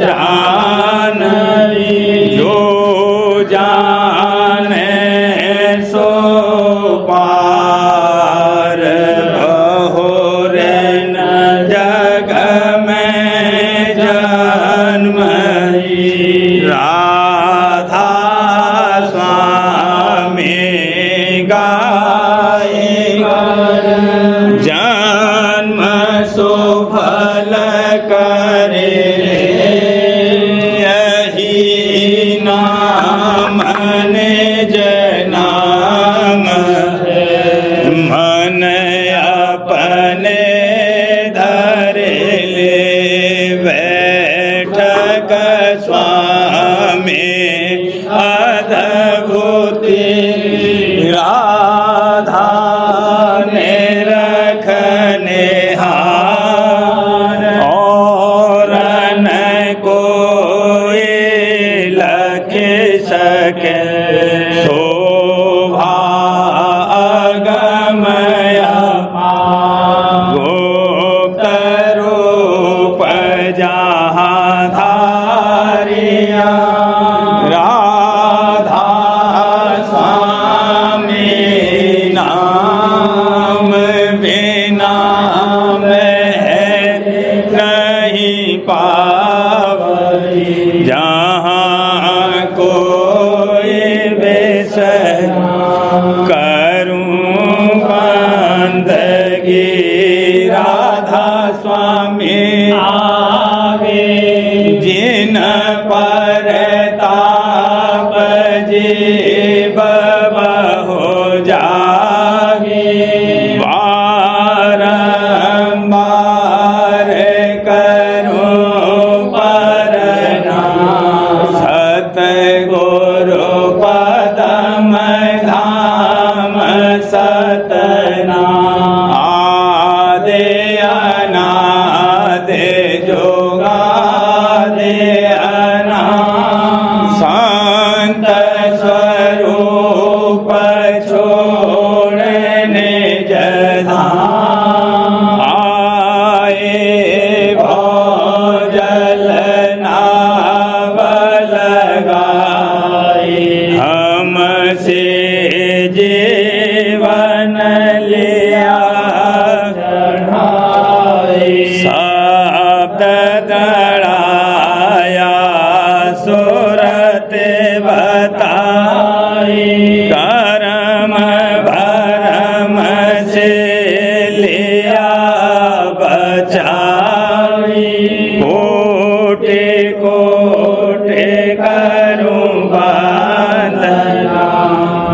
जानवी जो जाने सो पार बहुर न जग में जन्म राधा स्वामी गाए जन्म सुफल करे यही नाम निज नाम मन अपने धरे ले बैठक स्वामी अद्भुति राधा ने रखने हार और न कोई लख सके शोभा अगमय गुप्त रूप जहाँ धारिया राधा स्वामी नाम बिना में नहीं पावती जहाँ कोई बेसर करूं बंदगी राधा स्वामी आगे जिन पर ताप जीव हो जागे बारंबार करूं प्रणाम सतगुरु पदम धाम सतनाम आदि अनादि जोगादि अनाम संत स्वरूप छोड़ने जधाम आए भोजल नाव लगाए हमसे जीवन लिया शब्द दड़ाया सूरत बताई कर्म भरम से लिया बचाई कोटि कोटि करूं वंदना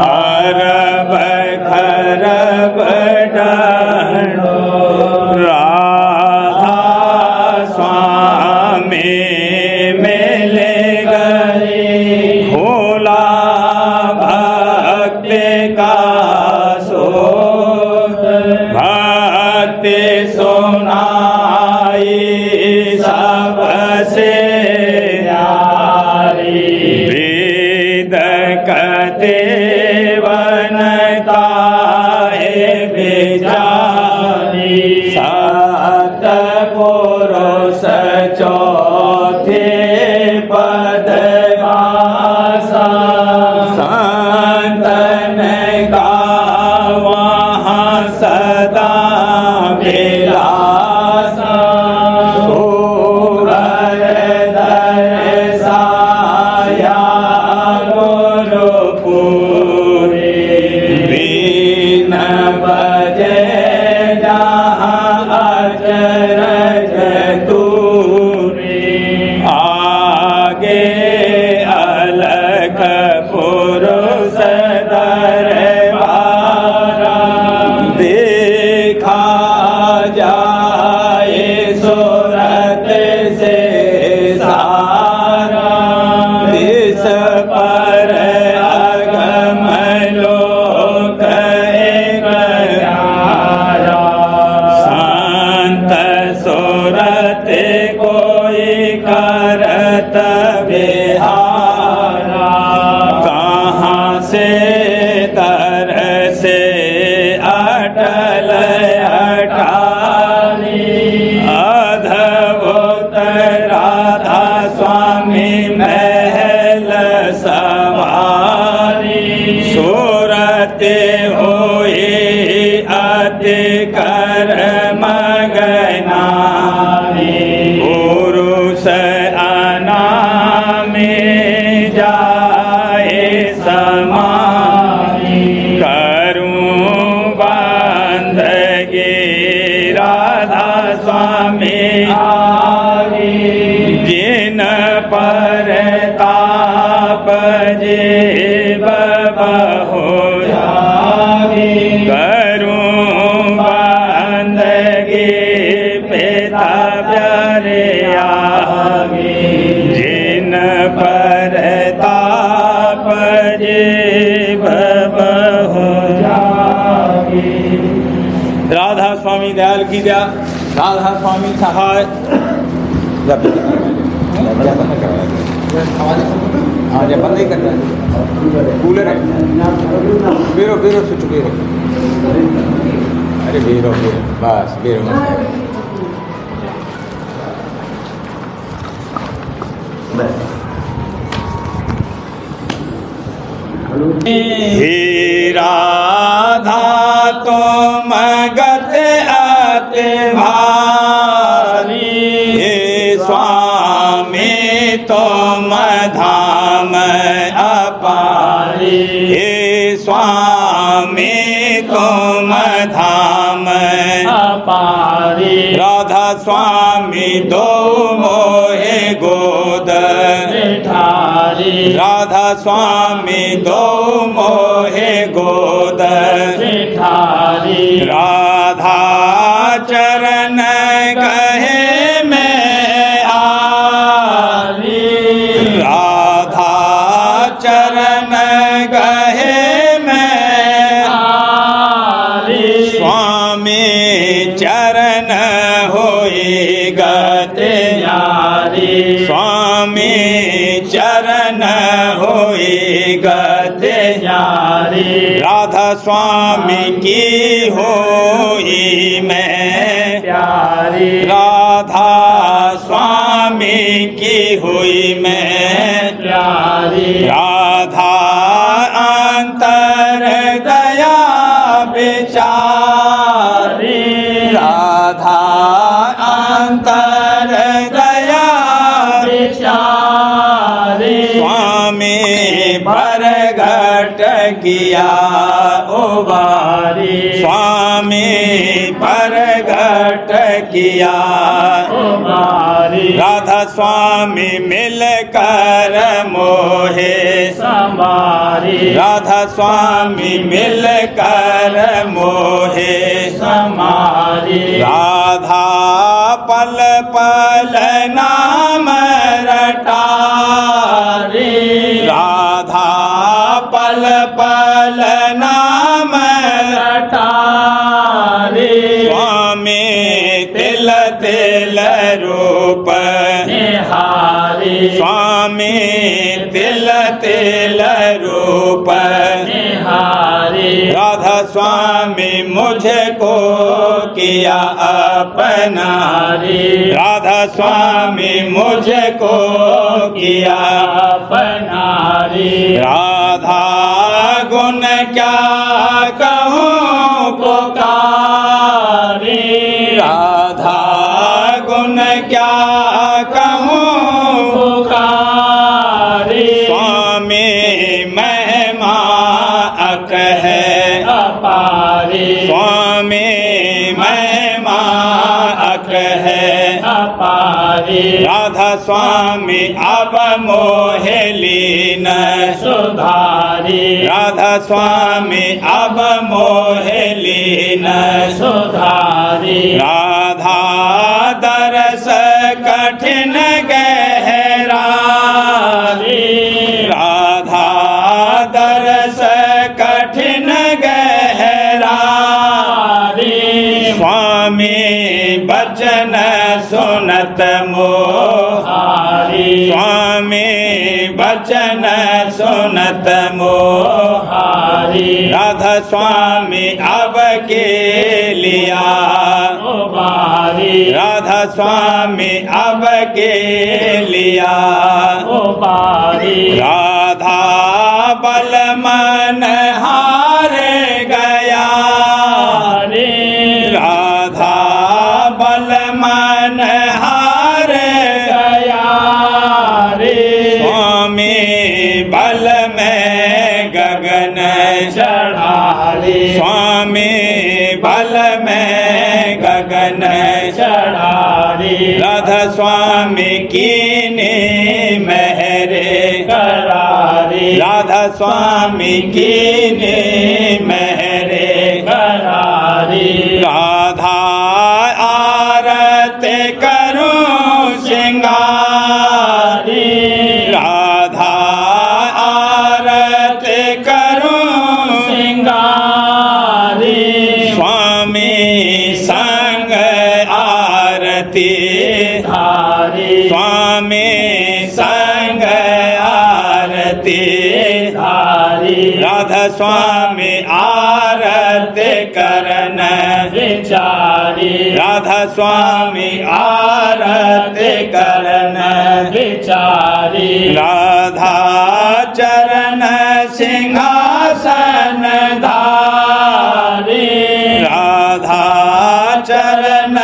अरब खरब डालो राधा स्वामी मिले गए भोला भक्ति का सोत भक्ति सुनाई सबसे प्यारी वेद कते वनता है बेचारी सात पुरुष चौथे पद वासा संतन का वहाँ सदा विलासा सुगर दर्शाया गुरुपुरी बीन बजे जहाँ अचरज दूरी आगे अलग पुरुष दरबारा देखा जाए सूरत से सारा इस पर अगम लोक एक प्यारा संत सूरत कोई करत विहारा कहाँ से तर से अटल अटाली अधभूत राधा उस अनामे जाए समानी करूं बंदगी राधा स्वामी जिन पर ताप जीव बहु करूं बंदगी पिता प्यारे जिन पर ताप जीव बहु राधा स्वामी दयाल की दया राधा स्वामी सहाय हाँ जब बंद नहीं कर रहा है कूलर है बेरो बेरो स्विच बेरो अरे बेरो बेरो बस बेरो हे राधा तुम गत अति भारी हे स्वामी तुम धाम अपारी हे स्वामी तुम धाम अपारी राधा स्वामी दो मोहे गोद ठारी राधा स्वामी दो मोहे गोद ठारी राधा चरण कहे मैं आरी राधा चरण कहे मैं आरी स्वामी चरण होई गते यारी स्वामी चरण होई गते यारी राधा स्वामी की होई मैं प्यारी राधा स्वामी की हुई मैं प्यारी राधा अंतर दया बेचारी राधा अंतर दया बेचारी स्वामी प्रगट किया उबारी स्वामी प्रगट किया उबारी राधा स्वामी मिलकर मोहे समारी राधा स्वामी मिलकर मोहे समारी राधा पल पल नाम रटारी राधा पल पल नाम रटारी स्वामी तिल तिल रूप निहारी स्वामी तिल तिल रूप निहारी राधा स्वामी मुझको किया अपनारी राधा स्वामी मुझको किया अपनारी राधा गुण क्या कहूँ पुकारी राधा गुण क्या कहूँ पुकारी स्वामी महिमा अक है अपारी स्वामी महिमा अक है अपारी राधा स्वामी अब मोहे लीन सुधारी राधा स्वामी अब मोहे लीन सुधारी राधा दरस कठिन गहरारी राधा दरस कठिन गहरारी स्वामी बचन सुनत मोहारी स्वामी बचन सुनत मोहारी राधा स्वामी अब के लिया उबारी राधा स्वामी अब के लिया उबारी राधा बल मन हार गया रे राधा बल मन हार गया कीने मेहरे करारी, राधा स्वामी कीने मेहरे करारी, राधा आरत करूं सिंगारी, राधा आरत करूं सिंगारी, स्वामी संग आरती धारी, स्वामी संग आरती धारी, राधा स्वामी आरत करन विचारी, राधा स्वामी आरत करन विचारी, राधा चरण सिंहासन धारी, राधा चरण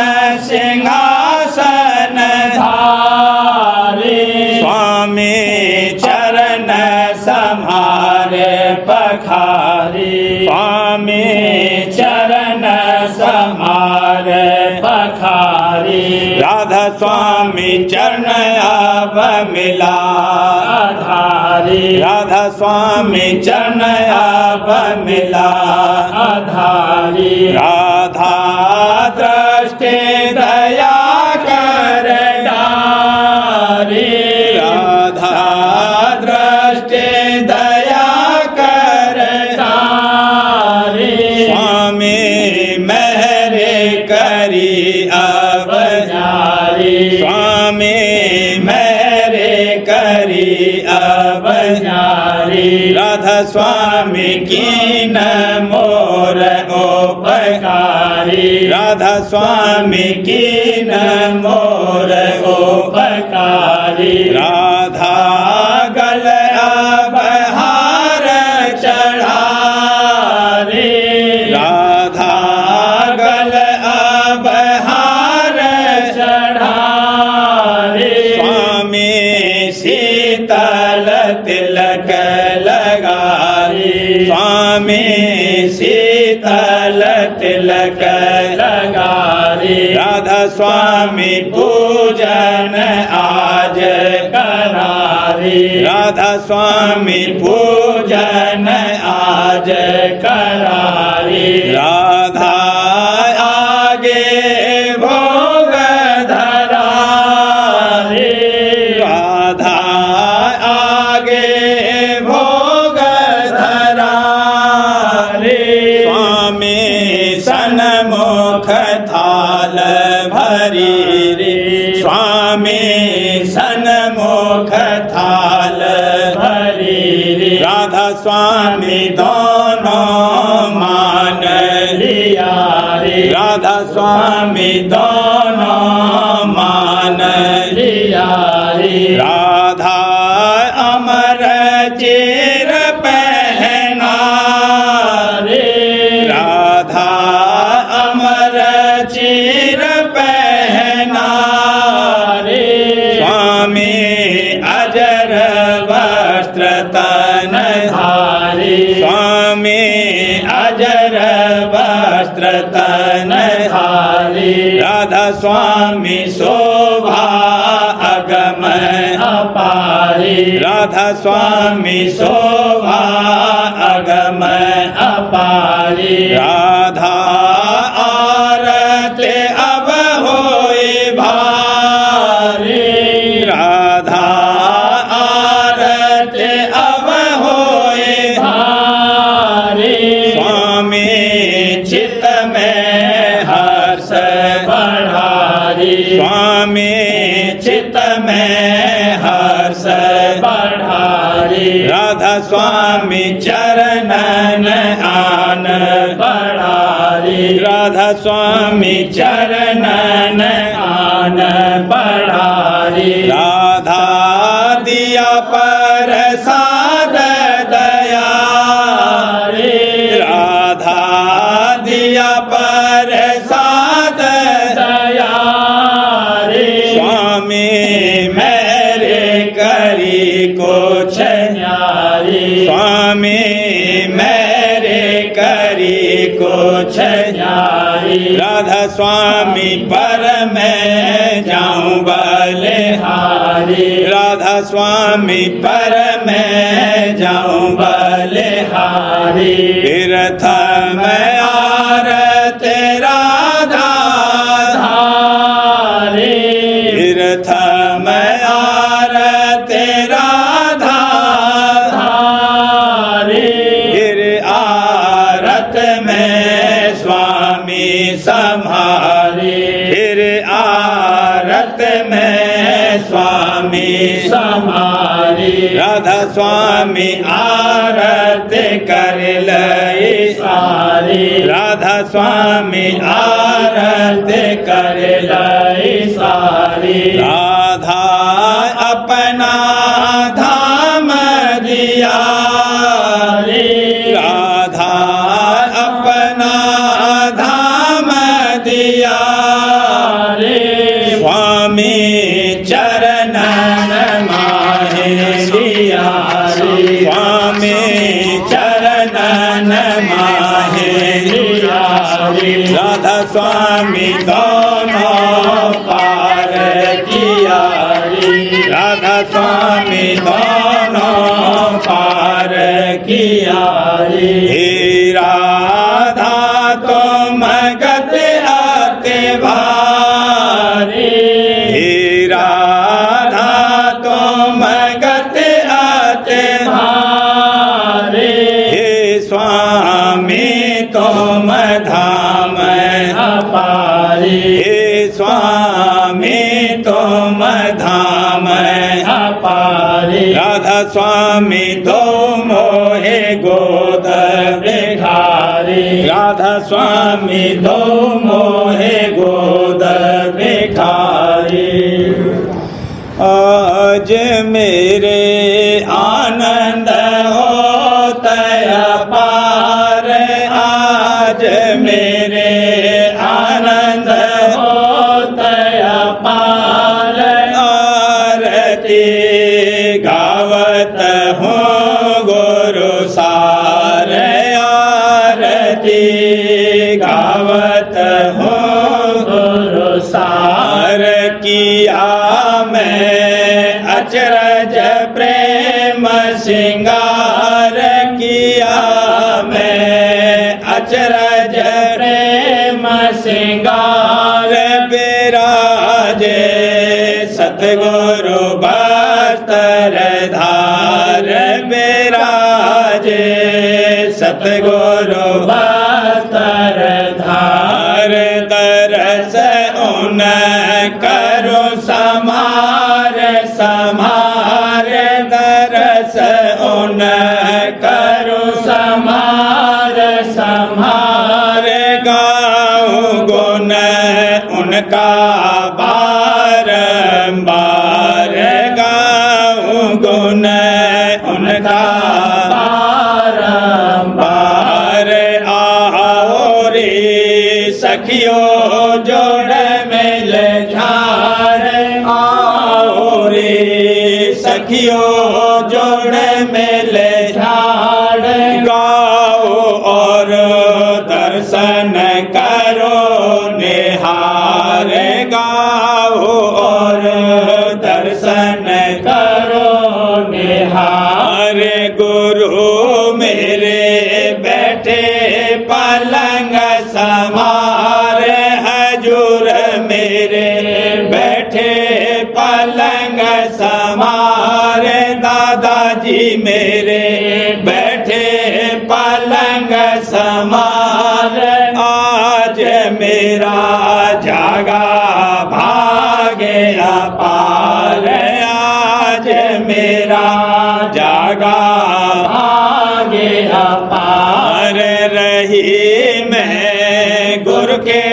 सिंहासन धारी, स्वामी चरण सम्हारे पखारी, स्वामी चरण सम्हारे पखारी, राधा स्वामी चरण अब मिला आधारी, राधा स्वामी चरण अब मिला आधारी, राधा दृष्टि दया कर डारी, राधा दृष्टि दया कर डारी, स्वामी मेहरे करी अब जारी, स्वामी मेहरे करी अब जारी, राधा स्वामी कीन मोर उपकारी, राधा स्वामी कीन मोर उपकारी, राधा गल अब हार चढ़ारी, राधा गल अब हार चढ़ारी, स्वामी शीतल तिलक लगारी, स्वामी शीतल तिलक लगारी, राधा स्वामी पूजन आज करारी, राधा स्वामी पूजन आज करारी, राधा आगे भोग धरारी, राधा आगे भोग धरारी, स्वामी सन्मुख थाल भरी रे, स्वामी सन्मुख थाल भरी रे, राधा स्वामी दोनों मान लिया रे, राधा स्वामी दोनों मान लिया रे, राधा अमर चेर पहना रे, राधा अमर चेर पहना रे, स्वामी अजर वस्त्र तन धारी, स्वामी अजर वस्त्र तन धारी, राधा स्वामी शोभा अगम अपारी, राधा स्वामी शोभा अगम अपारी, राधा आरत अब होए भारी, राधा आरत अब होए भारी, स्वामी चित में हर्ष बढ़ारी, स्वामी चित में हर्ष बढ़ारी, राधा स्वामी चरणन आन बढ़ारी, राधा स्वामी चरणन आन बढ़ारी, राधा दिया प्रसाद दया रे, राधा दिया प्रसाद दया रे, स्वामी मेरे करी कुछ न्यारी, स्वामी मेरे करी कुछ न्यारी, राधा स्वामी पर मैं जाऊं बलिहारी, बलिहारी। राधा स्वामी पर मैं जाऊं बलिहारी। तीर्थ में आरत राधा धारी। तीर्थ में आरत राधा धारी। गिर आरत में स्वामी सम्हारी। गिर आरत में स्वामी सम्हारी। राधा स्वामी आरत कर लई सारी। राधा स्वामी आरत कर लई सारी। राधा अपना धाम दिया रे। राधा अपना धाम दिया रे। स्वामी चरणन माहे लिया रे। स्वामी चरणन माहे लिया रे। राधा स्वामी दोनों पार किया रे। राधा स्वामी दोनों पार किया रे। हे राधा तुम गत आते भारी। हे राधा तुम गत आते भारी। हे स्वामी तुम धाम अपारी। हे स्वामी तुम धाम अपारी। राधा स्वामी दो मोहे गोद भिखारी। राधा स्वामी दो मोहे गोद भिखारी। आज मेरे आनंद होता अपार। आज मेरे आनंद होता अपार। आरती गावत हूँ गुरु सार। आरती गावत हूँ गुरु सार। किया मैं अचरज प्रेम सिंगार। किया मैं अचरज प्रेम सिंगार। विराजे सतगुरु बस्तर धार। विराजे सतगुरु बस्तर धार। दरस उन करो समार समार। दरस उन करो समार समार। गाऊं गुण उनका बारंबार। गाऊं गुण उनका बारंबार। आओ रे सखियों जोड़ मिल झार। आओ रे सखियों जोड़ मिल झाड़। गाओ और दर्शन करो निहार। गाओ और दर्शन करो निहार। गुरु मेरे बैठे पलंग समार। हजूर मेरे बैठे पलंग समार। दादाजी मेरे बैठे पलंग समार। आज मेरा जागा भागे अपार। आज मेरा जागा भागे अपार। रही मैं गुरु के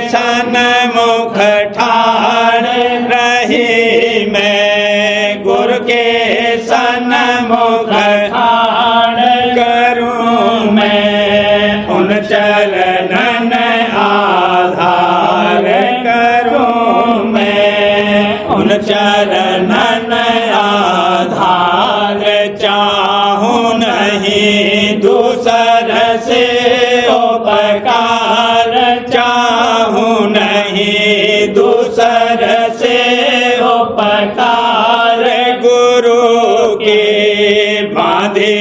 सन्मुख ठाड़। रही मैं गुरु के सन्मुख ठाड़। गुरु के बांधे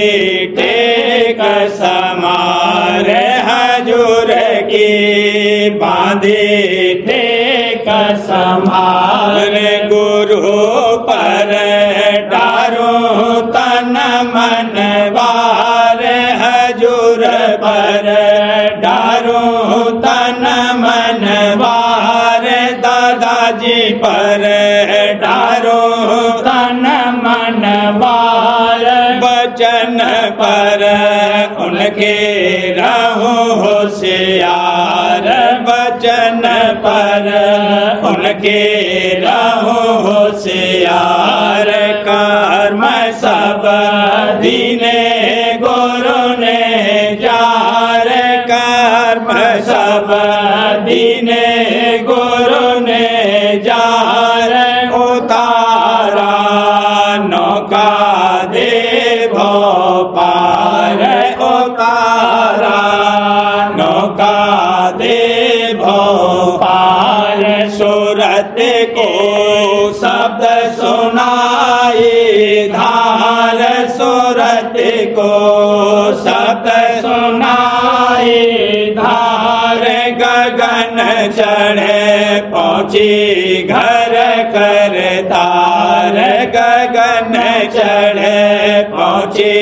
टेक समार हजूर के बांधे टेक समार गुरु पर डारो तन मन वार हजूर पर डारो तन मन वार दादाजी पर डारो तन मन वार वचन पर उनके रहो होशियार वचन पर उनके रहो होशियार कर्म सब दीने गुरु ने जार कर्म सब दीने गुरु ने जार उतारा नौका दे पार उतारा नौका दे पार सूरत को शब्द सुनाई धार सूरत को शब्द सुनाई धार गगन चढ़े पहुँची घर कर तार गगन चढ़े पहुँची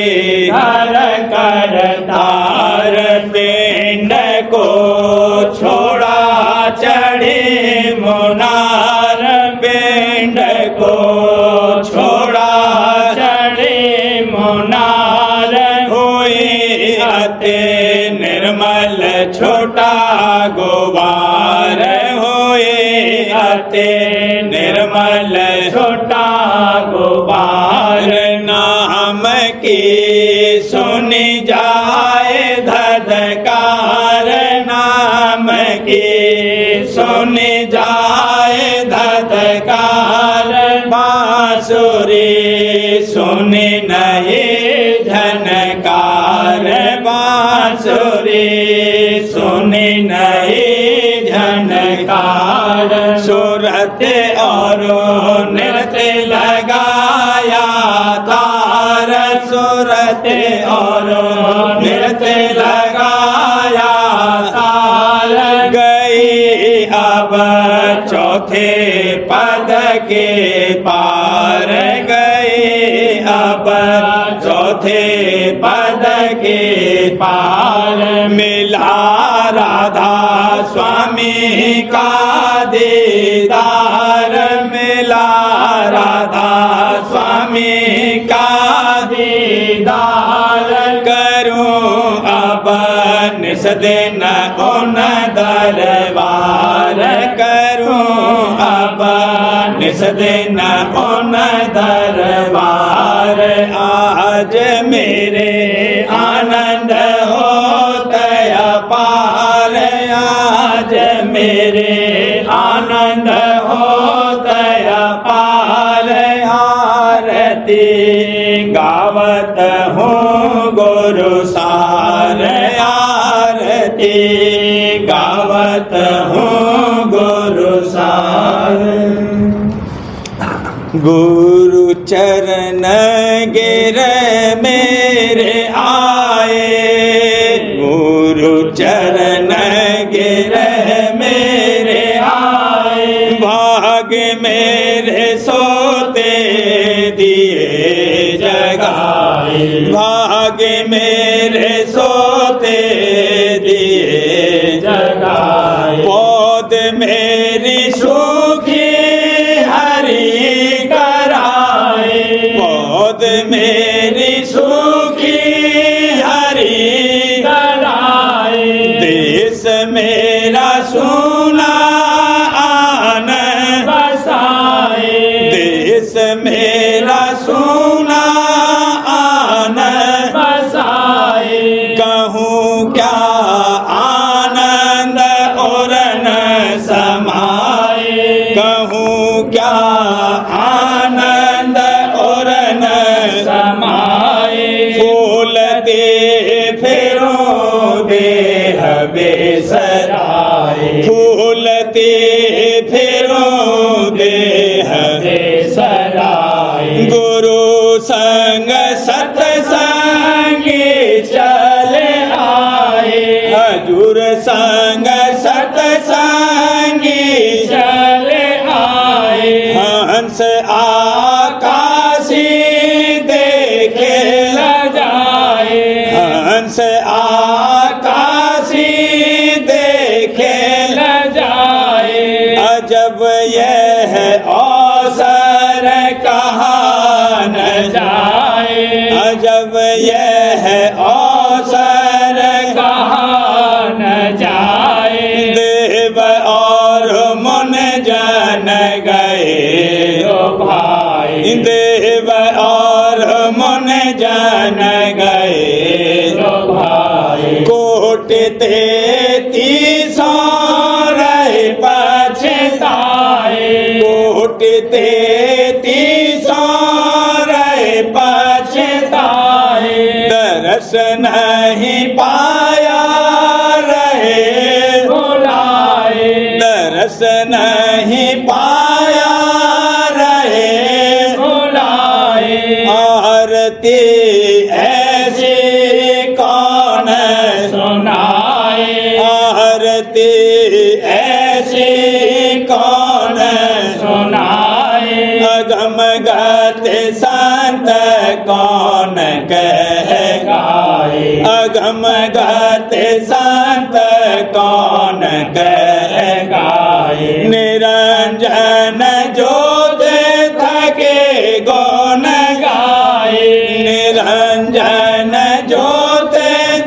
घर कर तार पिंड को छोड़ा चढ़े मुनार पिंड को छोड़ा चढ़े मुनार हुई अति निर्मल छोटा गुबार हुए अति निर्मल छोटा गुबार नाम की सुनी जाए धधकार नाम की सुनी जाए धधकार बांसुरी सुनी नहीं झनकार बांसुरी सुनी नहीं झनकार सूरत और नृत्य लगाया तार सूरत और नृत्य लगाया तार गई अब चौथे पद के पार गई अब चौथे पद के पार मिला राधा स्वामी का दीदार मिला राधा स्वामी का दीदार करूं अब निस दिन उन दरबार करूं अब निस दिन उन दरबार आज मेरे आनंद होता अपार आज मेरे आनंद होता अपार आरती गावत हूँ गुरु सार आरती गावत हूँ गुरु सार गुरु चरण गिर मेरे आए गुरु चरण गिर मेरे आए भाग मेरे सोते दिए जगाए भाग मेरे सोते दिए जगाए पौध मेरी सूखी हरी कराए पौध मेरी सूखी हरी कराए देश मेरा सोना आन बसाए देश मेरा सोना आन बसाए कहूँ क्या आनंद और न समाए कहूँ क्या आनंद और न समाए फूल दे फेरो देह बेसराए फूल दे फेरो देह बेसराए गुरु संग सतसंगी चले आए, हजूर संग सतसंगी चले आए, हंस आकाशी देखे ल जाए, हंस आकाशी देखे ल जाए, अजब यह अवसर कहाँ न जाए, अजब यह अवसर कहाँ न जाए, देव और मुन जन गए, ओ भाई, देव और मुन जन गए, ओ भाई, कोट 33 रहे पछताए, कोट 33 रहे पछताए, दरस नहीं पाया रहे, बुलाए, दरस नहीं पाया रहे, बुलाए, आरती ऐसी कौन सुनाए, आरती ऐसी कौन सुनाए, अगम गत संत कौन कह गाए, अगम गत संत कौन कह गाए, निरंजन जोत थके गौन गाए, निरंजन जोत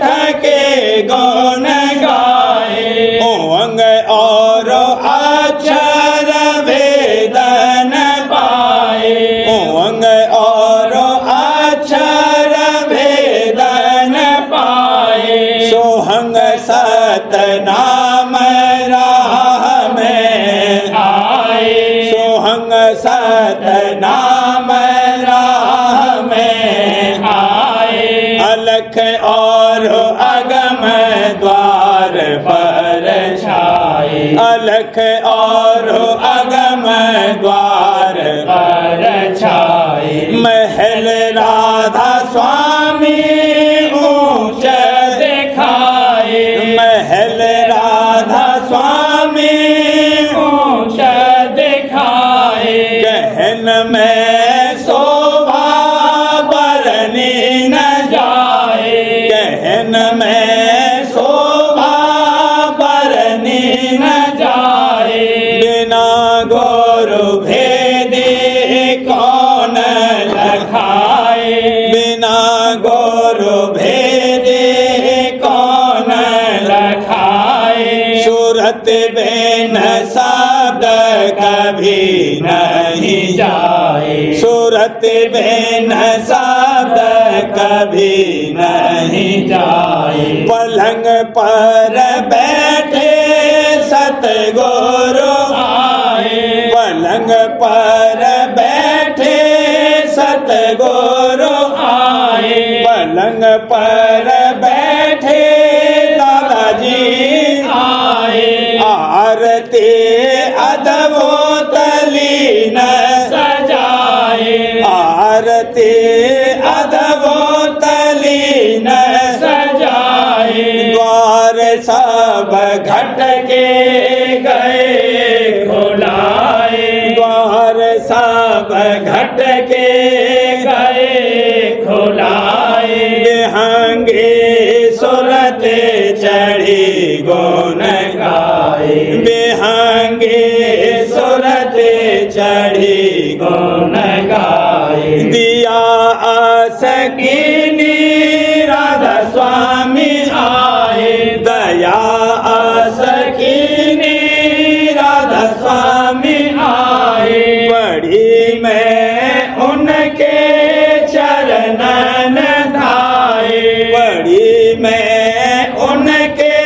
थके गौन गाए, ओंग और अक्षर वेदन पाए, ओंग और अक्षर वेदन पाए, सोहंग सतनाम राह में आए, सोहंग सतनाम राह में आए, अलख और अगम द्वार पर छाए, अलख और अगम द्वार पर छाए, महल राधा स्वामी ऊंच दिखाए, महल राधा स्वामी ऊंच दिखाए, गहन में शोभा बरनी न जाए, गहन में शोभा बरनी न जाए, बिना गुरु भेदी कौन लखाए, बिना गुरु भेदी कौन लखाए, सूरत बिन शब्द कभी नहीं जाए, सूरत बिन शब्द कभी नहीं जाए, पलंग पर बैठे सतगुरु आए, पलंग पर बैठे सतगुरु आए, पलंग पर बैठे दादाजी आए, आरती अदबोतलीन सजाए, आरती अदबोतलीन सजाए, द्वार सब घट के गए खुलाए, द्वार सब घट के गए खुलाए, बिहंगे सुरत चढ़ी गुन गाए, बिहंगे सुरत चढ़ी गुण गाए, दिया असकीनी राधा स्वामी आए, दया असकीनी राधा स्वामी आए, पढ़ी मैं उनके चरणन धाए, पढ़ी मैं उनके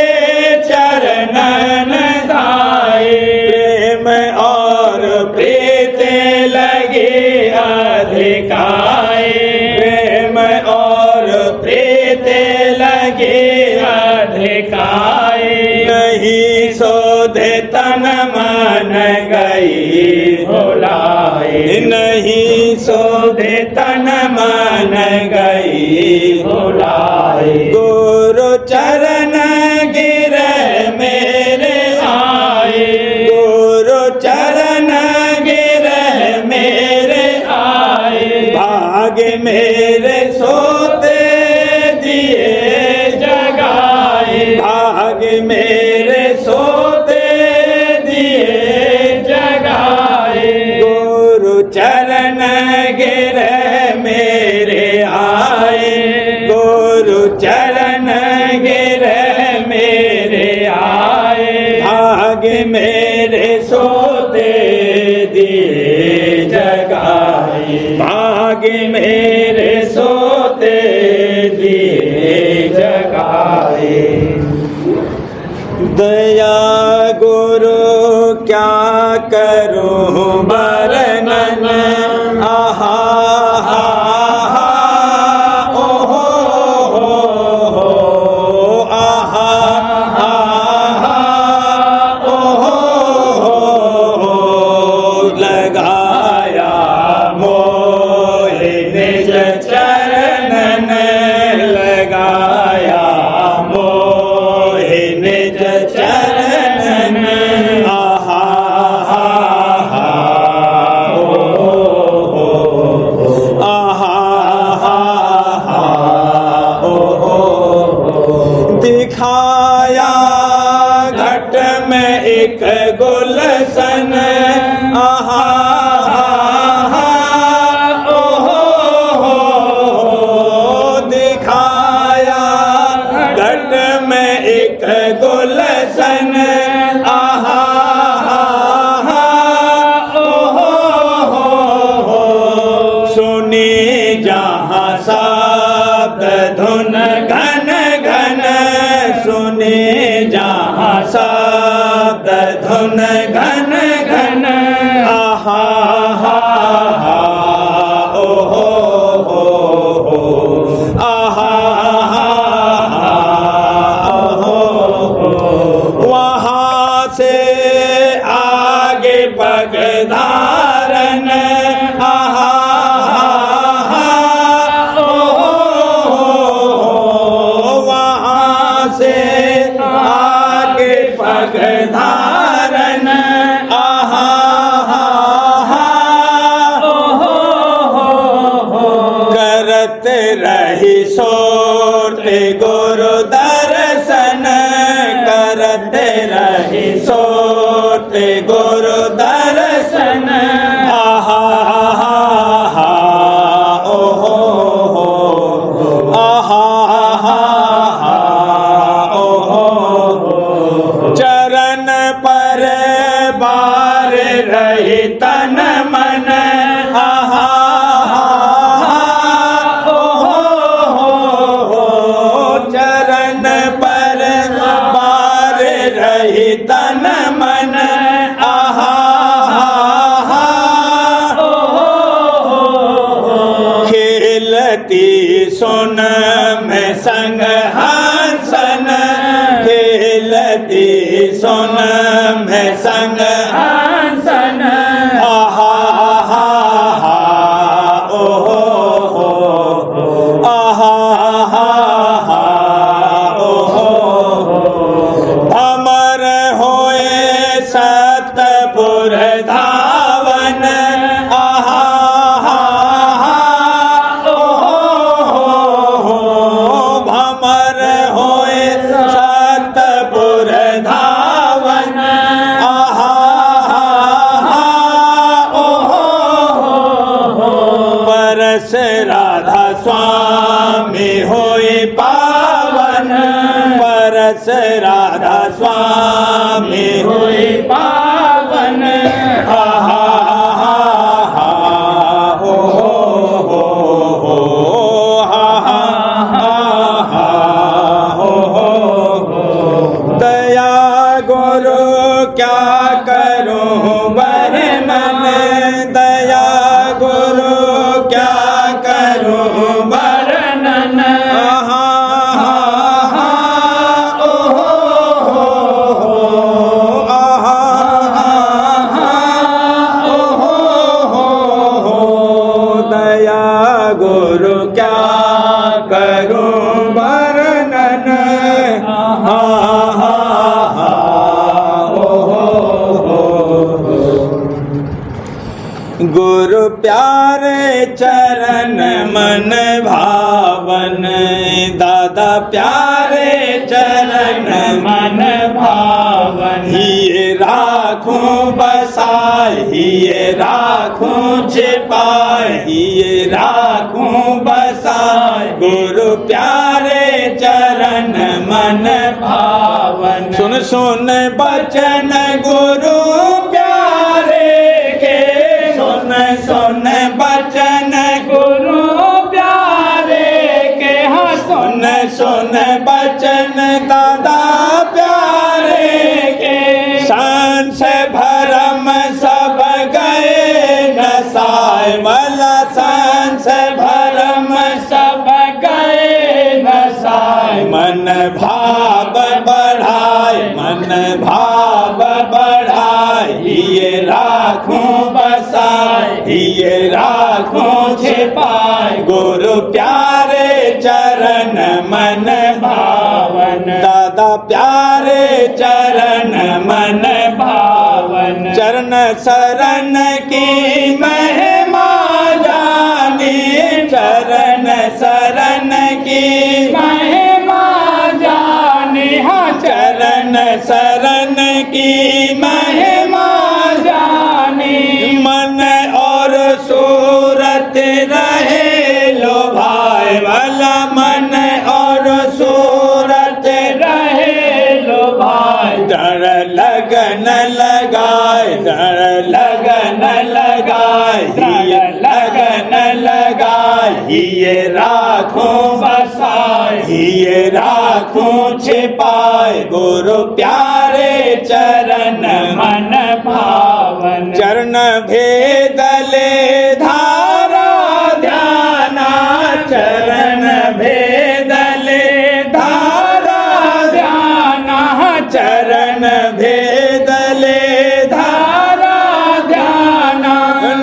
चरणन धाए, प्रेम और प्रीत लगे अधिकाए प्रेम और प्रीत लगे अधिकाए, नहीं शोधे तन मन गई भुलाए, नहीं सोधे तन मन गई भुलाए गुरु चरण गिर मेरे आए गुरु चरण गिर मेरे आए भाग मेरे सोते दिए जगाए भाग मेरे सोते दिए जगाए गुरु चरण गिर मेरे आए गुरु चरण गिर मेरे आए भाग मेरे सोते दिए जगाए भाग मेरे सोते दिए जगाए दया गुरु क्या करूं वर्णन आहा हा हा ओ हो आहा आहा ओ हो लगाया मोहे निज चरणन लगाया मोहे निज चरणन आहा हा हा ओ हो आहा हा हा ओ हो दिखाया घट में एक गुलशन आहा हा ओ हो दिखाया घट में एक गुलशन आहा हा ओ हो सुनी जहाँ शब्द धुन घन घन सुने जहाँ शब्द धुन घन घन आहा हा हा ओ हो आहा हा हा ओ हो वहाँ से आगे पग धारण आहा हा ओ वहाँ से आगे पग धारण आहा हा करत रही सोते गुरु दर्शन करत रही सोते गुरु दर्शन आहा हा ओ हो आहा हा ओ हो चरण पर बार रही तन मन आहा चरण पर बार रही तन मन आहा खेलती सुन में संग हंसन खेलती सुन में संग हंसन आहा हा ओ हो आहा हा ओ हो अमर होए सतपुर धावन आहा हा ओ प्यारे चरण मन भावन, दादा प्यारे चरण मन भावन, हिये राखूं बसाए, हिये राखूं छिपाए, हिये राखूं बसाए, गुरु प्यारे चरण मन भावन। सुन सुन बचन गुरु प्यारे के, सुन सुन बचन गुरु प्यारे के, हाँ सुन सुन बचन दादा प्यारे के, सांस भरम सब गए नसाए वाला, सांस भरम सब गए नसाए, मन भाव बढ़ाए, मन भाव बढ़ाए, ये राखूं बसाए, ये राखूं छिपाए, गुरु प्यारे चरण मन भावन, दादा प्यारे चरण मन भावन। चरण शरण की महिमा जानी, चरण शरण की महिमा जाने, हाँ चरण शरण की महिमा जाने, मन और सूरत रहे लो भाई वाला, मन और सूरत रहे लो भाई, डर लगन लगाए, डर लगन लगाए, ये लगन लगाए, ये राखूं बसाए, ये राखूं छिपाए, गुरु प्यारे चरण मन भावन। चरण भेदले धारा ध्याना, चरण भेदले धारा ध्याना, चरण भेदले धारा ध्याना,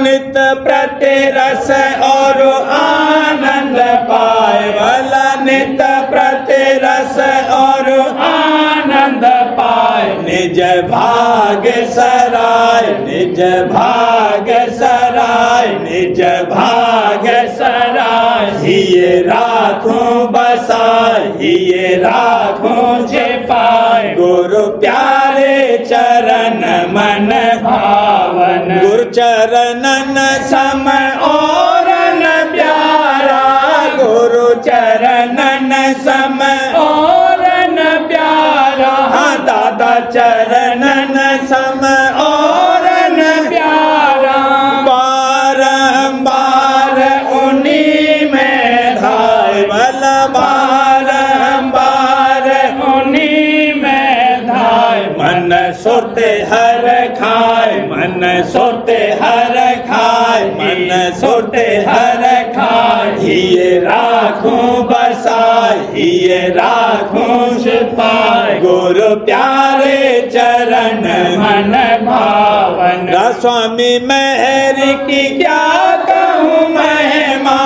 नित प्रति रस और आनंद पाए वाला, नित प्रति रस और आनंद पाए, निज भाग सराय, निज भाग सराय, निज भाग सराय, ये राखूं बसाए, ये राखूं छिपाए, गुरु प्यारे चरण मन भावन। गुरु चरणन सम और न प्यारा, गुरु चरणन सम और न प्यारा, हाँ दादा चरणन सम और न प्यारा, बारंबार उन्हीं में धाय वाला, बारंबार उन्हीं में धाय, मन सुरते हर खाए, मन सुरते हर खाए, मन सुरते हर खाए, ये राखूं बसाए, ये राखूं छिपाए, गुरु प्यारे चरण मन भावन। स्वामी मेहर की क्या कहूँ महिमा,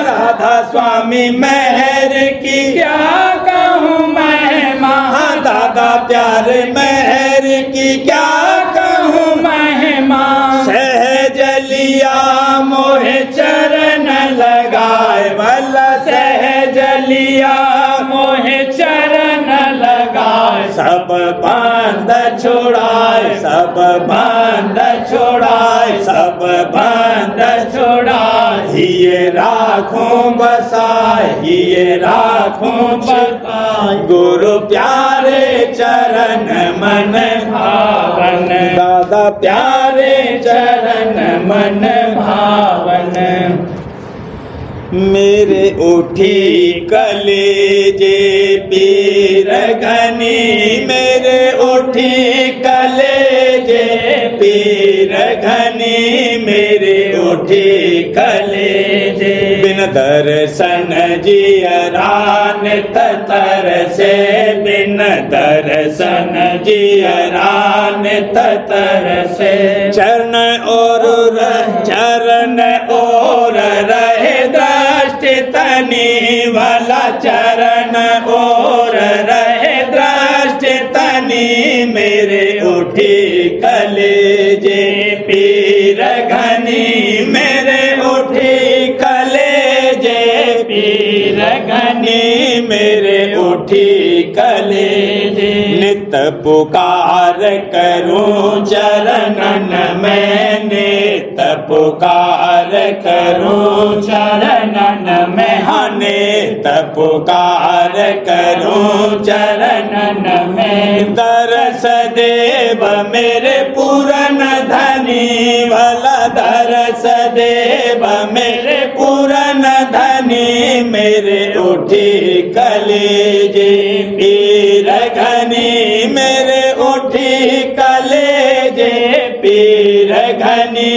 राधा स्वामी मेहर की क्या कहूँ महिमा, हाँ दादा प्यारे मेहर की क्या कहूँ महिमा, सहज लिया मोहे चरण लगाए वाला, सहज लिया मोहे चरण लगाए, सब बांध छोड़ाए, सब बांध छोड़ाए, सब बांध छोड़ाए, ये राखूं बसाए, ये राखूं बसाए, गुरु प्यारे चरण मन भावन। दादा प्यारे चरण मन भावन। मेरे उठी कलेजे पीर घनी, मेरे उठी कलेजे पीर घनी, मेरे उठी कलेजे बिन दर्शन जियरा नित तरसे, बिन दर्शन जियरा नित तरसे, चरण और रहे दृष्टि तनी वाला, चरण और रहे दृष्टि तनी, मेरे उठी कलेजे पीर घनी, मेरे उठी पीर घनी मेरे उठी कलेजे नित पुकार करूं चरणन में नित पुकार करूं चरणन में हाँ नित पुकार करूं चरणन में दरस देव मेरे पूरन धनी वाला दरस देव मेरे पूरन धनी मेरे उठी कलेजे पीर घनी मेरे उठी कलेजे पीर घनी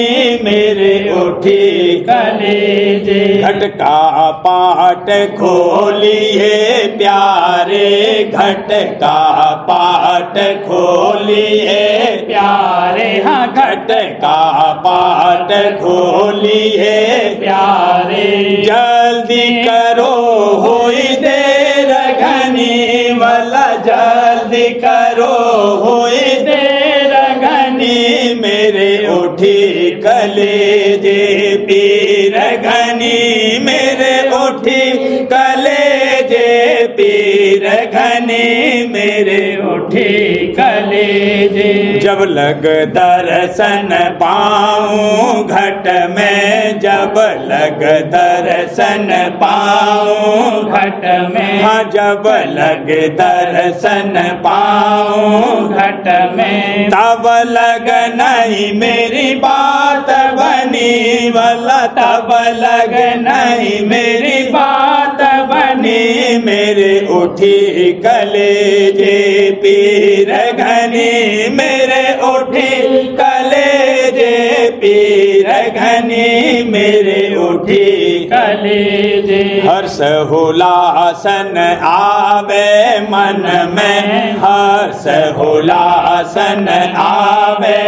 मेरे उठी कलेजे घट का पाट खोलिए प्यारे घट का पाट खोलिए प्यारे हाँ घट का पाट खोलिए प्यारे जल्दी करो होई देर घनी वाला जल्दी करो होई देर घनी मेरे उठी कलेजे पीर घनी मेरे उठी कलेजे पीर घनी मेरे उठी कलेजे जब लग दर्शन पाऊं घट में जब लग दर्शन पाऊं घट में हाँ जब लग दर्शन पाऊं घट में तब लग नहीं मेरी बात बनी वाला तब लग नहीं मेरी बात बनी मेरे उठी कलेजे पीर घनी मेरे उठी कलेजे पीर घनी मेरे उठी कलेजे हर्ष हुलासन आवे मन में हर्ष हुलासन आवे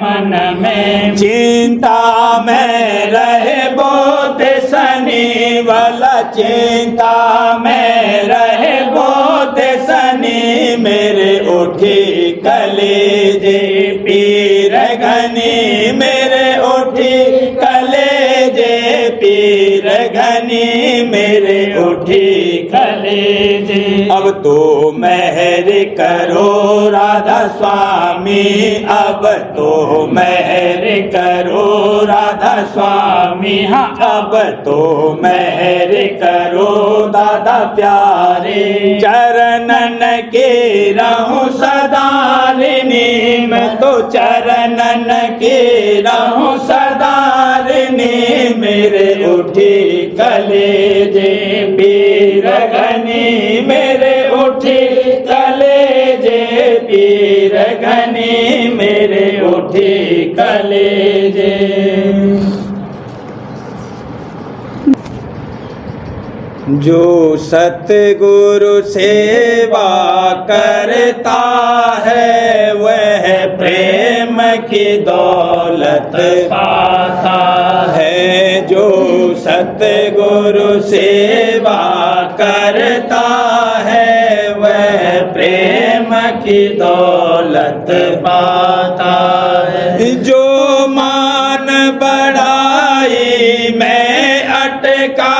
मन में चिंता में रहे बोध शनि वाला चिंता में रहे बोध शनि मेरे उठी कलेजे पीर घनी मेरे उठी कलेजे पीर घनी मेरे उठी कलेजे अब तो मेहर करो राधा स्वामी अब तो मेहर करो राधा स्वामी हाँ अब तो मेहर करो दादा प्यारे चरणन के रहूं सदारिनी मैं तो चरणन के रहूं सदारिनी मेरे उठी कलेजे पीर घनी मेरे उठी कलेजे पीर घनी मेरे उठी कलेजे जो सतगुरु सेवा करता है वह प्रेम की दौलत पाता है जो सतगुरु सेवा करता है वह प्रेम की दौलत पाता है जो मान बढ़ाई मैं अटका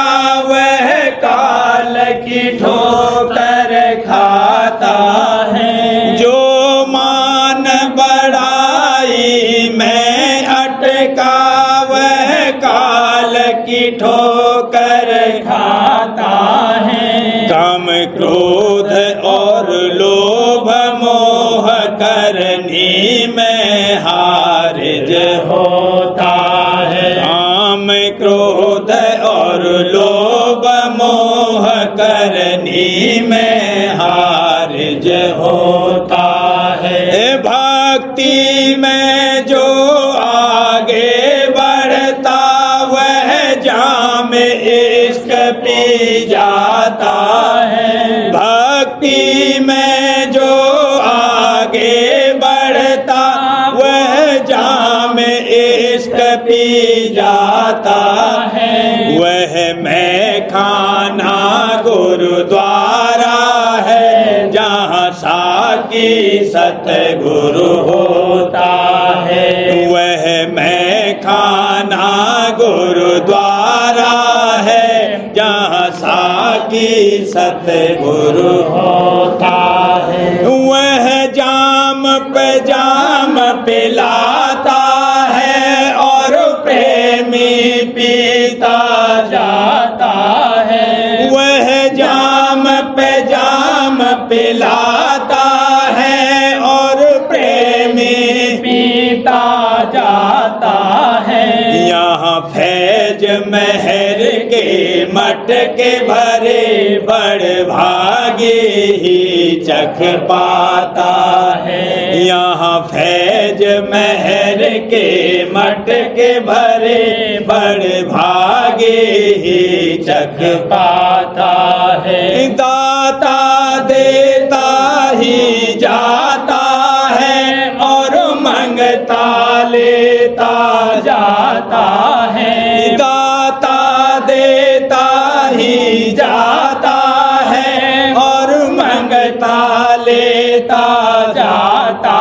वह काल की ठोकर खाता है जो मान बढ़ाई मैं अटका वह काल की ठोकर खाता है काम क्रोध और लोभ मोह करनी में हारिज होता है काम क्रोध और लोभ मोह करनी में हारिज होता है भक्ति में जो आगे बढ़ता वह जाम इश्क पी जाता है भक्ति में जो आगे बढ़ता वह जाम इश्क पी जाता है वह मैं खाना गुरुद्वारा है जहाँ साकी सतगुरु होता है वह मैं खाना गुरुद्वारा है जहाँ साकी सतगुरु होता है। वह जाम पिलाता है और प्रेमी पीता जाता है। वह जाम पिलाता है और प्रेमी पीता जाता है। यहाँ फैज महर के मटके भरे बड़ भागे ही चख पाता है। यहाँ फैज महर के मटके भरे बड़ भागे ही चख पाता है। दाता देता ही जाता है और मंगता लेता जाता है। दाता देता ही जाता है और मंगता लेता जाता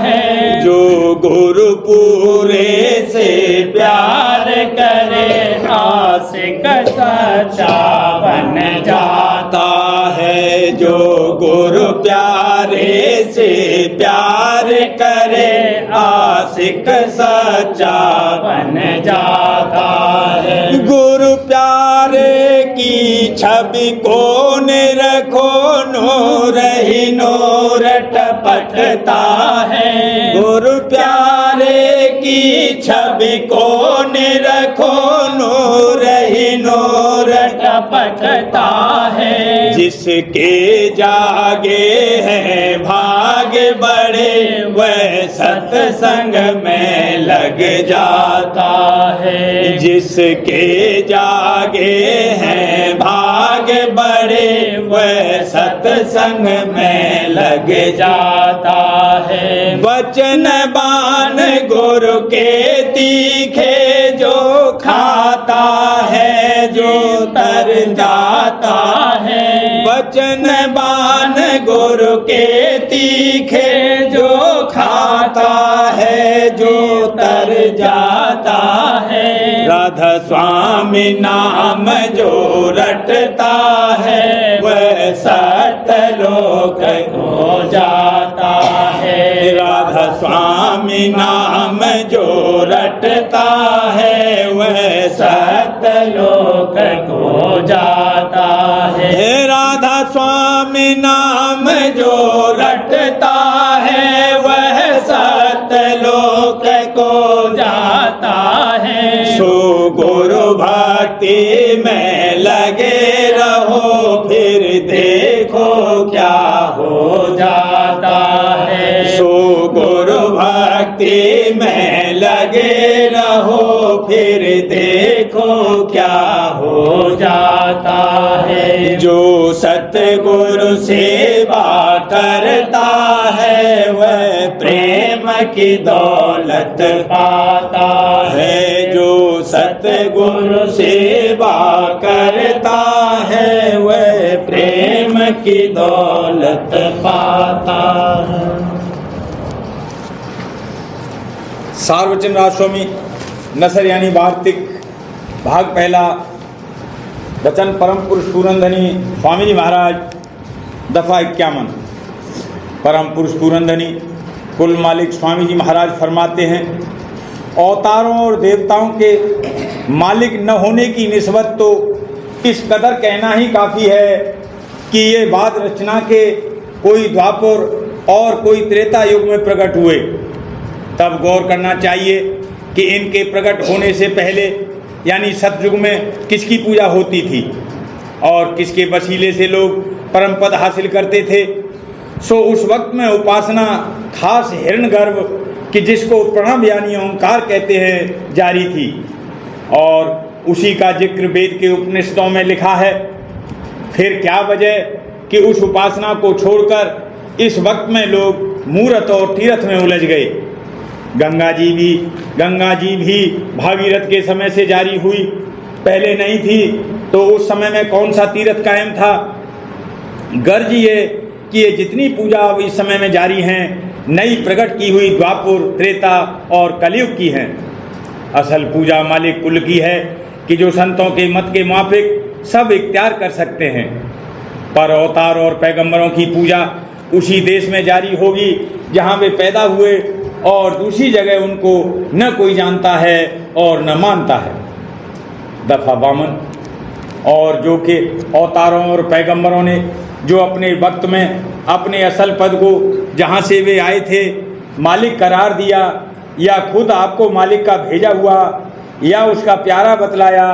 है। जो गुरु पूरे से प्यार करे आशिक सच्चा बन जाता है। जो गुरु प्यारे से प्यार करे आशिक सच्चा बन जाता है। गुरु प्यारे की छवि को रखो नूर ही नूर टपकता है। गुरु प्यारे की छवि को रखो नूर ही नूर टपकता है। जिसके जागे हैं भाग बड़े वह सत्संग में लग जाता है। जिसके जागे हैं भाग बड़े वह सत्संग में लग जाता है। वचन बान गुरु के तीखे जो खाता है जो तर जाता है। वचन बान गुरु के तीखे जो खाता है जो तर जाता है। राधा स्वामी नाम जो रटता है वह सतलोक हो जाता है। राधा स्वामी नाम जो रटता है वह सतलोक को जाता है। राधा स्वामी नाम जो रटता है वह सतलोक को जाता है। सो गुरु भक्ति में लगे रहो फिर देखो क्या हो जाता है। सो गुरु भक्ति में लगे रहो फिर देखो क्या हो जाता है। जो सतगुरु सेवा करता है वह प्रेम की दौलत पाता है। जो सतगुरु सेवा करता है वह प्रेम की दौलत पाता है। सार्वजन राजस्वामी नसर यानी वार्तिक भाग पहला वचन परम पुरुष पूरनधनी स्वामी जी महाराज दफा 51। परम पुरुष पूरनधनी कुल मालिक स्वामी जी महाराज फरमाते हैं, अवतारों और देवताओं के मालिक न होने की निस्बत तो इस कदर कहना ही काफ़ी है कि ये बात रचना के कोई द्वापर और कोई त्रेता युग में प्रकट हुए। तब गौर करना चाहिए कि इनके प्रकट होने से पहले यानी सतयुग में किसकी पूजा होती थी और किसके वसीले से लोग परम पद हासिल करते थे। सो उस वक्त में उपासना खास हिरण्यगर्भ कि जिसको प्रणव यानी ओंकार कहते हैं जारी थी और उसी का जिक्र वेद के उपनिषदों में लिखा है। फिर क्या वजह कि उस उपासना को छोड़कर इस वक्त में लोग मूर्त और तीर्थ में उलझ गए। गंगा जी भी भागीरथ के समय से जारी हुई, पहले नहीं थी तो उस समय में कौन सा तीर्थ कायम था। गर्ज ये कि ये जितनी पूजा अब इस समय में जारी हैं नई प्रकट की हुई द्वापर, त्रेता और कलयुग की हैं। असल पूजा मालिक कुल की है कि जो संतों के मत के मुताबिक सब इख्तियार कर सकते हैं, पर अवतार और पैगंबरों की पूजा उसी देश में जारी होगी जहाँ वे पैदा हुए, और दूसरी जगह उनको न कोई जानता है और न मानता है। दफ़ा 52। और जो कि अवतारों और पैगंबरों ने जो अपने वक्त में अपने असल पद को जहाँ से वे आए थे मालिक करार दिया, या खुद आपको मालिक का भेजा हुआ या उसका प्यारा बतलाया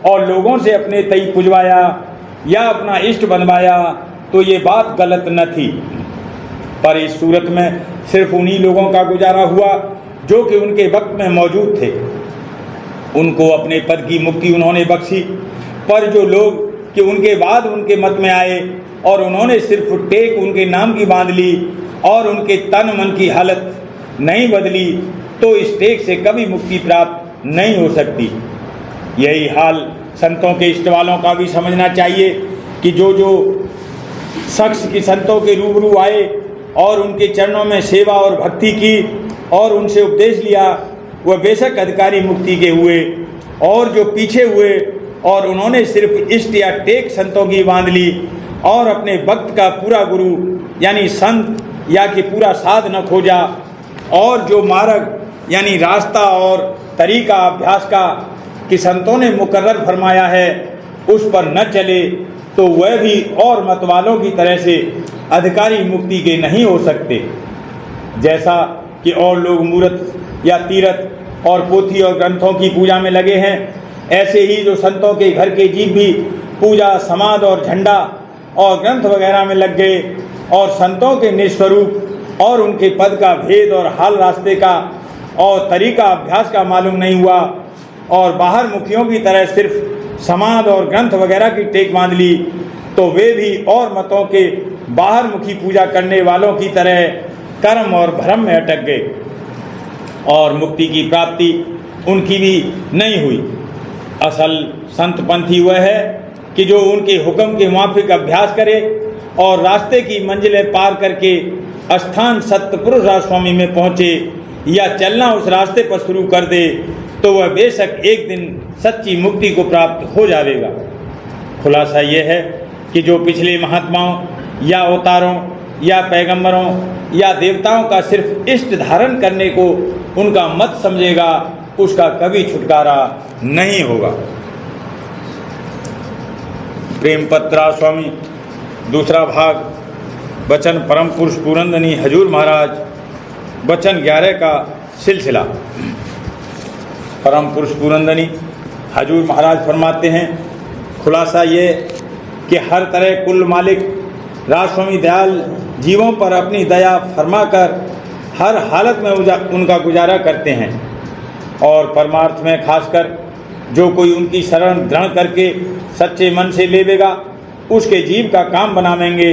और लोगों से अपने तई पुजवाया या अपना इष्ट बनवाया, तो ये बात गलत न थी। पर इस सूरत में सिर्फ उन्हीं लोगों का गुजारा हुआ जो कि उनके वक्त में मौजूद थे। उनको अपने पद की मुक्ति उन्होंने बख्शी, पर जो लोग कि उनके बाद उनके मत में आए और उन्होंने सिर्फ टेक उनके नाम की बांध ली और उनके तन मन की हालत नहीं बदली, तो इस टेक से कभी मुक्ति प्राप्त नहीं हो सकती। यही हाल संतों के इष्ट वालों का भी समझना चाहिए कि जो शख्स की संतों के रूबरू आए और उनके चरणों में सेवा और भक्ति की और उनसे उपदेश लिया, वह बेशक अधिकारी मुक्ति के हुए, और जो पीछे हुए और उन्होंने सिर्फ इष्ट या टेक संतों की बांध ली और अपने वक्त का पूरा गुरु यानी संत या कि पूरा साध न खोजा, और जो मार्ग यानी रास्ता और तरीका अभ्यास का कि संतों ने मुकर्रर फरमाया है उस पर न चले, तो वह भी और मतवालों की तरह से अधिकारी मुक्ति के नहीं हो सकते। जैसा कि और लोग मूर्त या तीर्थ और पोथी और ग्रंथों की पूजा में लगे हैं, ऐसे ही जो संतों के घर के जीव भी पूजा, समाध और झंडा और ग्रंथ वगैरह में लग गए, और संतों के निस्वरूप और उनके पद का भेद और हाल रास्ते का और तरीका अभ्यास का मालूम नहीं हुआ, और बाहर मुखियों की तरह सिर्फ समाध और ग्रंथ वगैरह की टेक बांध ली, तो वे भी और मतों के बाहर मुखी पूजा करने वालों की तरह कर्म और भ्रम में अटक गए, और मुक्ति की प्राप्ति उनकी भी नहीं हुई। असल संत पंथी वह है कि जो उनके हुक्म के मुआफिक अभ्यास करे और रास्ते की मंजिलें पार करके स्थान सत्यपुरुष राजस्वामी में पहुँचे या चलना उस रास्ते पर शुरू कर दे, तो वह बेशक एक दिन सच्ची मुक्ति को प्राप्त हो जाएगा। खुलासा यह है कि जो पिछले महात्माओं या अवतारों या पैगंबरों या देवताओं का सिर्फ इष्ट धारण करने को उनका मत समझेगा, उसका कभी छुटकारा नहीं होगा। प्रेम पत्रा स्वामी दूसरा भाग, वचन परम पुरुष पूरंदनी हजूर महाराज, वचन 11 का सिलसिला। परम पुरुष पूरंदनी हजूर महाराज फरमाते हैं, खुलासा ये कि हर तरह कुल मालिक राजस्वामी दयाल जीवों पर अपनी दया फरमाकर हर हालत में उनका गुजारा करते हैं, और परमार्थ में खासकर जो कोई उनकी शरण ग्रहण करके सच्चे मन से लेवेगा उसके जीव का काम बनावेंगे,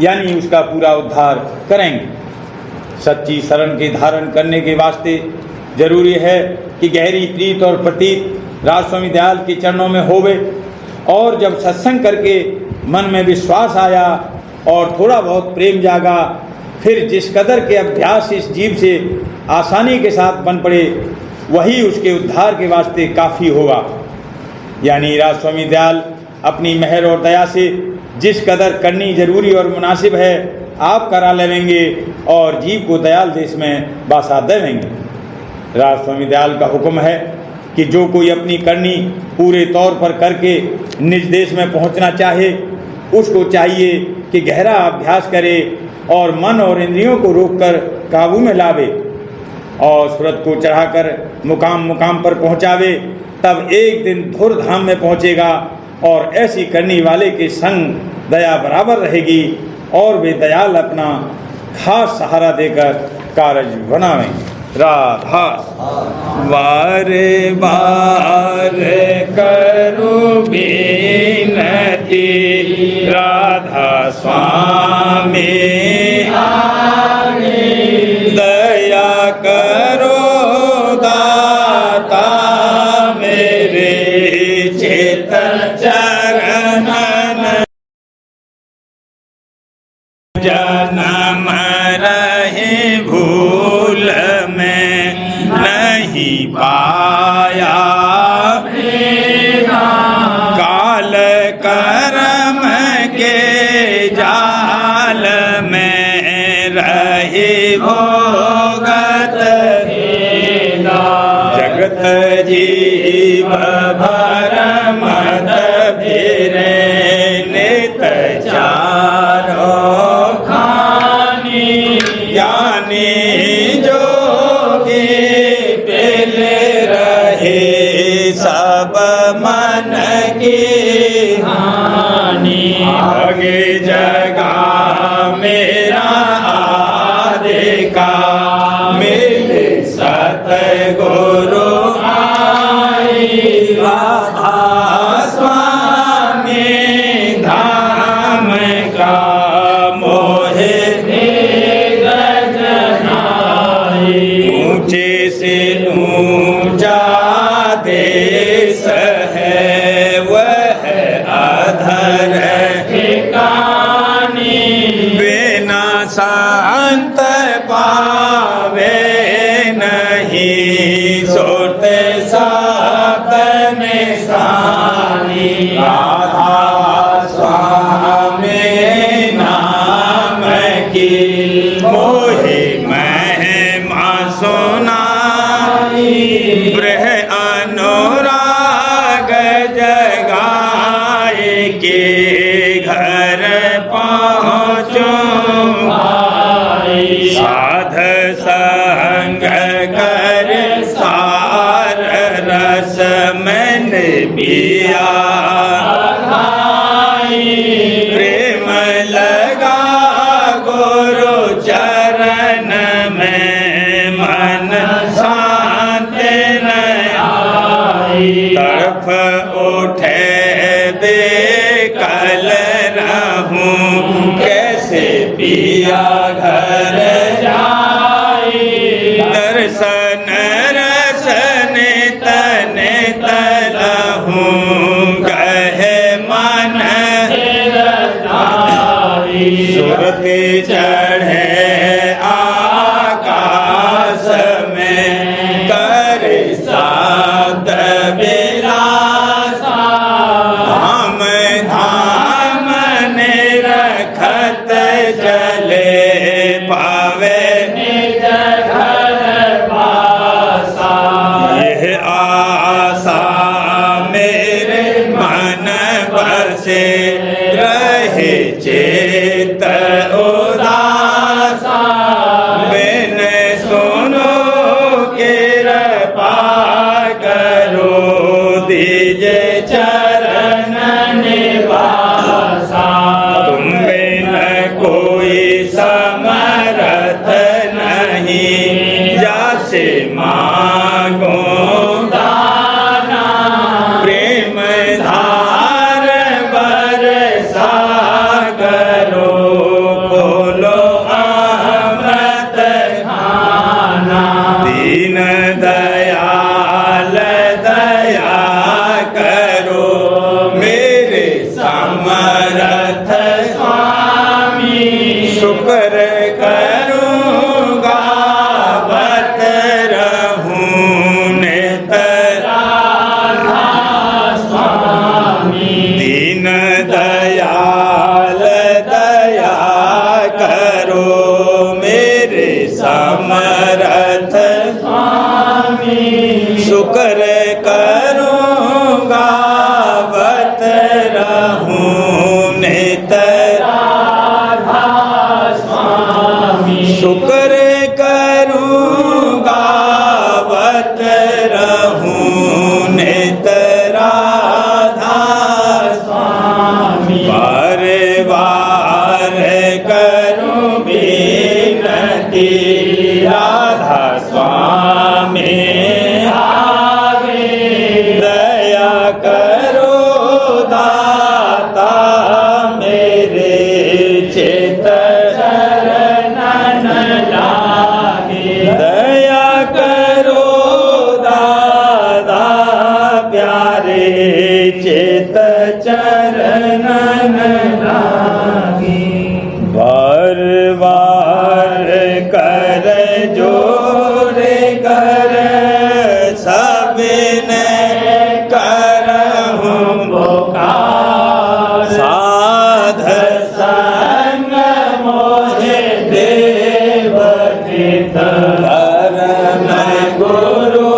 यानी उसका पूरा उद्धार करेंगे। सच्ची शरण के धारण करने के वास्ते जरूरी है कि गहरी प्रीत और प्रतीत राजस्वामी दयाल के चरणों में होवे, और जब सत्संग करके मन में विश्वास आया और थोड़ा बहुत प्रेम जागा, फिर जिस कदर के अभ्यास इस जीव से आसानी के साथ बन पड़े वही उसके उद्धार के वास्ते काफ़ी होगा। यानी राजस्वामी दयाल अपनी मेहर और दया से जिस कदर करनी जरूरी और मुनासिब है आप करा लेंगे और जीव को दयाल देश में बासा देवेंगे। राजस्वामी दयाल का हुक्म है कि जो कोई अपनी करनी पूरे तौर पर करके निज देश में पहुंचना चाहे, उसको चाहिए कि गहरा अभ्यास करे और मन और इंद्रियों को रोककर काबू में लावे और सूरत को चढ़ाकर मुकाम मुकाम पर पहुंचावे, तब एक दिन धुर धाम में पहुंचेगा और ऐसी करने वाले के संग दया बराबर रहेगी और वे दयाल अपना खास सहारा देकर कारज बनावेंगे। राधा वारे बार करो बिनती, राधा स्वामी दया करो दाता मेरे चेतन चरणन जन्म रहे भूल में नहीं पाया काल आगे जगा मेरा आदिका मिले सतगुरु आई राधा स्वामी धाम का मोहे ऊंचे से ऊंचा देश है वह अधर ठिकानी बिना संत पावे नहीं सोते सात निशानी राधा स्वामी नाम की मोहे महिमा सुनाई ब्रह अनुराग जगाए के घर पहुँचो साध संग कर सार रस मैंने पिया प्रेम लगा गुरु चरण में मन शांत न आई तरफ उठे बेकल रहूं कैसे पिया घर जाए दर्शन रसन तन तलहूं कहे मन सुरते चढ़े आकाश में कर सात बिलासा हम धाम ने रखत चले पावे यह आशा मेरे मन बसे रहे चेत उदासा बिन सुनो कृपा करो दीजे चरण निवासा तुम बिन कोई समर्थ नहीं जासे मांगो दाना प्रेम धार बरसा करो खोलो अमृत खाना दीन दयाल दया करो मेरे समर्थ स्वामी शुक्र करूँगा बत रहूं नित दीन दयाल दया करो मेरे समर्थ स्वामी शुक्र करूँगा बत रहूं नित शुक्र करूँगा बत रहूं नित राधा स्वामी बार बार करूं विनती राधा स्वामी आगे दया करो दाता मेरे चेत दया करो दादा प्यारे चेत चरण लागे बार बार कर जोरे कर सबने करहूं पुकार साध संग मोहे देव करम गुरु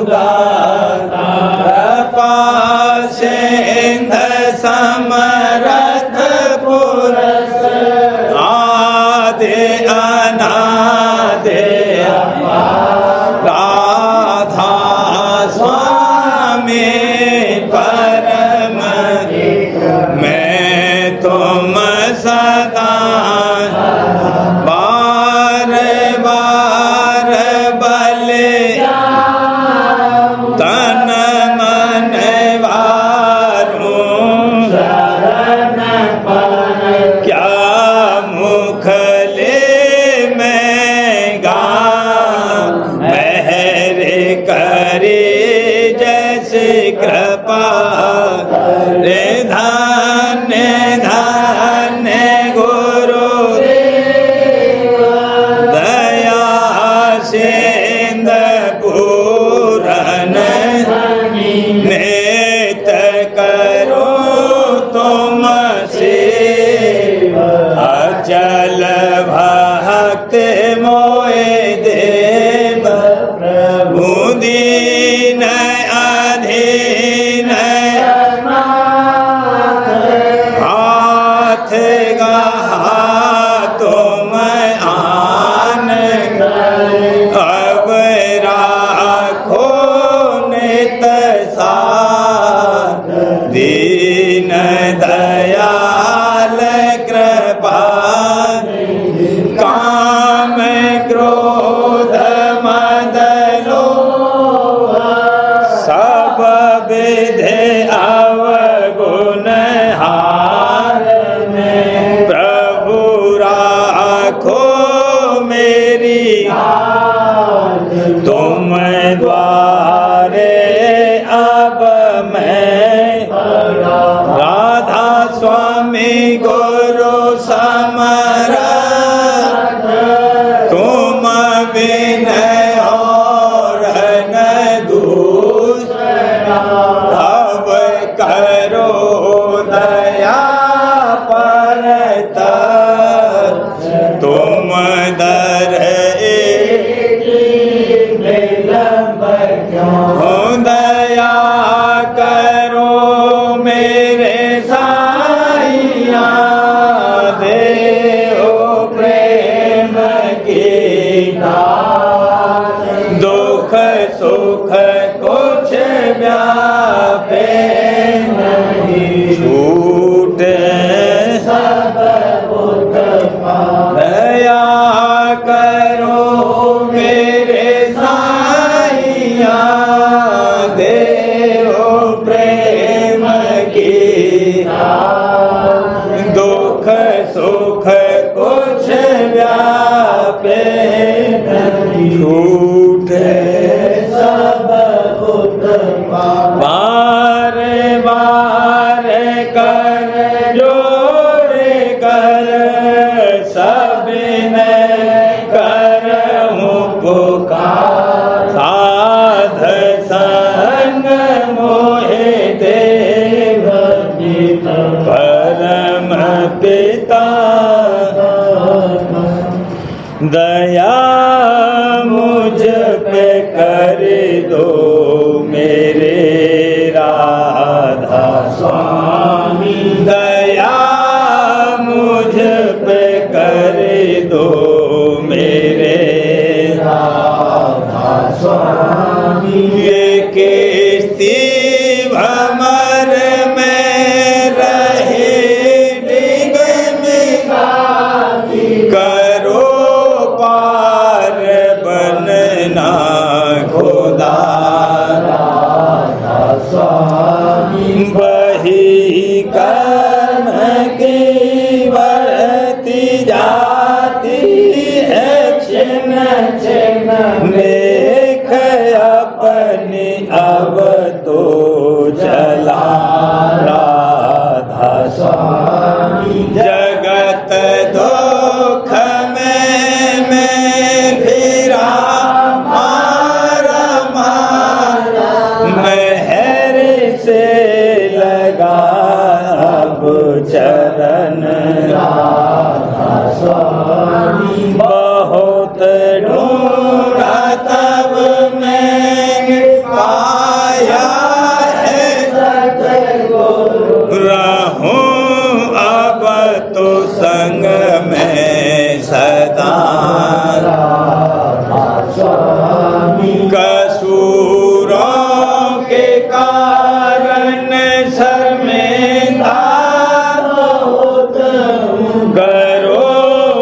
दाता सिंध समरथ पुरस आदि अनादि राधा स्वामी परम मैं दीन दयाल कृपा काम क्रोध मद लोभ सब विधि अवगुण हार में प्रभु राखो मेरी तुम द्वारे अब मैं राधा स्वामी गुरु समरथ तुम बिन और न दूसरा अब करो दया परत तुम दर दया करो मेरे साईया देओ प्रेम की दात दुख सुख कुछ व्यापे नहीं छूटे सब दया करो मेरे साईया देओ प्रेम की दुख सुख कुछ व्यापे छूटे सब बार बार कर जोड़ कर सबने करहूँ पुकार साध संग मोहे देव परम पिता दया मुझ पे कर दो मेरे राधा स्वामी दया मुझ पे कर दो मेरे राधा स्वामी ये किस्ती भमर में रहे डिग में करो पार बनना खुदा वही कर्म की बढ़ती जाती है छिन्न छिन्न लेख अपनी अब तो चला राधा स्वामी जगत दुख में मैं फिरा मारा मारा मेहर से लगा अब चरण राधा स्वामी बहुत ढूंढा तब मैं पाया है सतगुरु रहूं अब तो संग में सदा राधा स्वामी कसूरों के कारण शर्मिंदा करो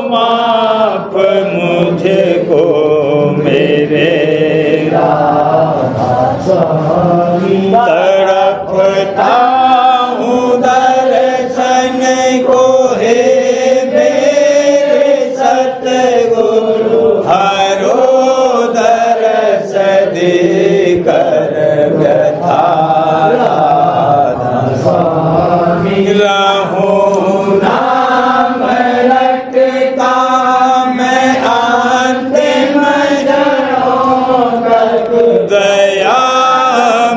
माफ मुझको मेरे राधा स्वामी तड़पता हूँ दर्शन को हे मेरे सतगुरु हरो दर्श दे कर व्यथा राधा स्वामी रहूं नाम रटता मैं अंतिम दया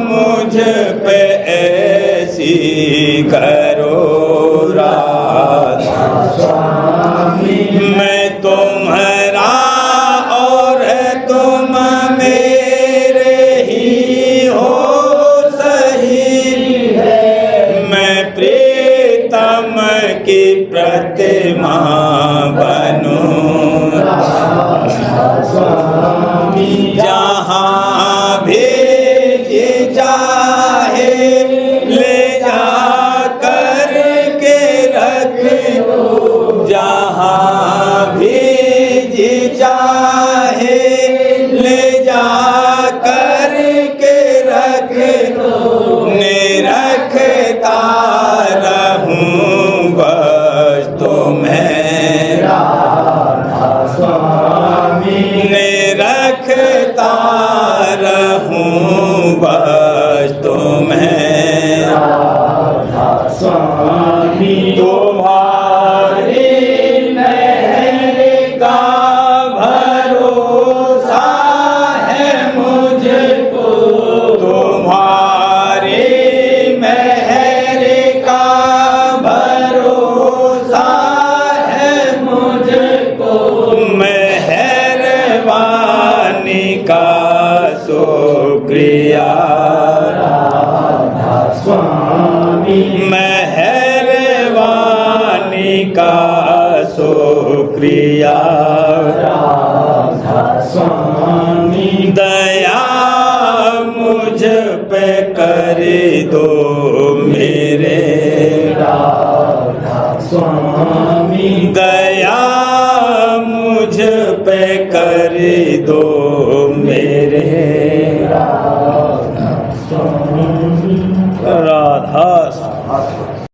मुझ पे ऐसी करो राधा स्वामी मैं तुम्हारा और तुम मेरे ही हो सही है मैं प्रीतम की प्रतिमा बनूं राधा स्वामी जहाँ भी चाहे ले जा कर स्वामी तुम्हारी मेहर का भरोसा है मुझको, तुम्हारी मेहर का भरोसा है मुझको, मेहरबानी का शुक्रिया राधा स्वामी मेहरबानी का शुक्रिया राधा स्वामी दया मुझ पे कर दो मेरे, राधा स्वामी दया मुझ पे कर दो मेरे, राधा स्वामी राधा